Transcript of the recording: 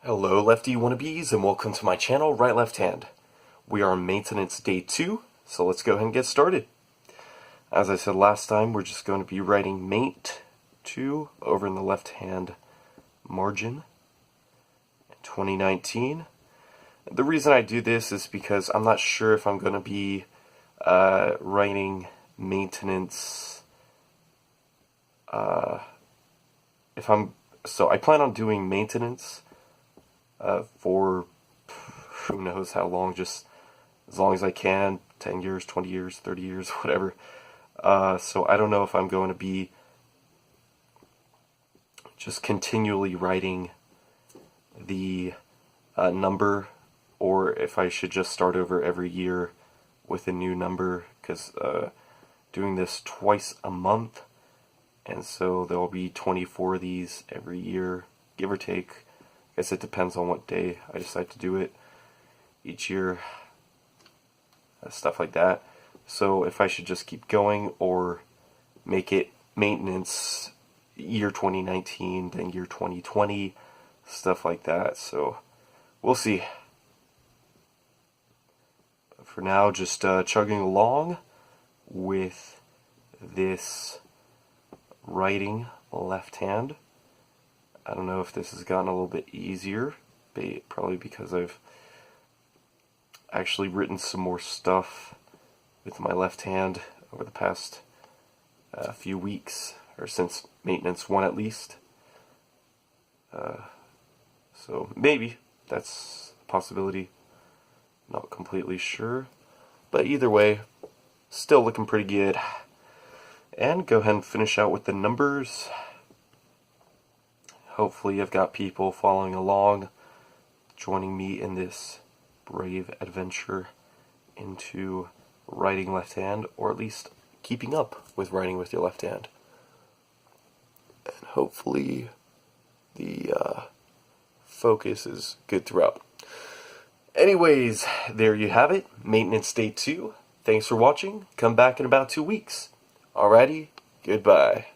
Hello Lefty Wannabes and welcome to my channel, Right Left Hand. We are on maintenance day 2, so let's go ahead and get started. As I said last time, we're just going to be writing mate 2 over in the left hand margin in 2019. The reason I do this is because I'm not sure if I'm going to be writing maintenance so I plan on doing maintenance for who knows how long, just as long as I can, 10 years, 20 years, 30 years, whatever. So I don't know if I'm going to be just continually writing the number, or if I should just start over every year with a new number, because doing this twice a month, and so there will be 24 of these every year, give or take. I guess it depends on what day I decide to do it each year, stuff like that. So if I should just keep going or make it maintenance year 2019, then year 2020, stuff like that. So we'll see. But for now, just chugging along with this writing left hand. I don't know if this has gotten a little bit easier, probably because I've actually written some more stuff with my left hand over the past few weeks, or since maintenance 1 at least. So maybe that's a possibility. Not completely sure. But either way, still looking pretty good. And go ahead and finish out with the numbers. Hopefully I've got people following along, joining me in this brave adventure into writing left hand, or at least keeping up with writing with your left hand. And hopefully the focus is good throughout. Anyways, there you have it, maintenance day 2. Thanks for watching. Come back in about 2 weeks. Alrighty, goodbye.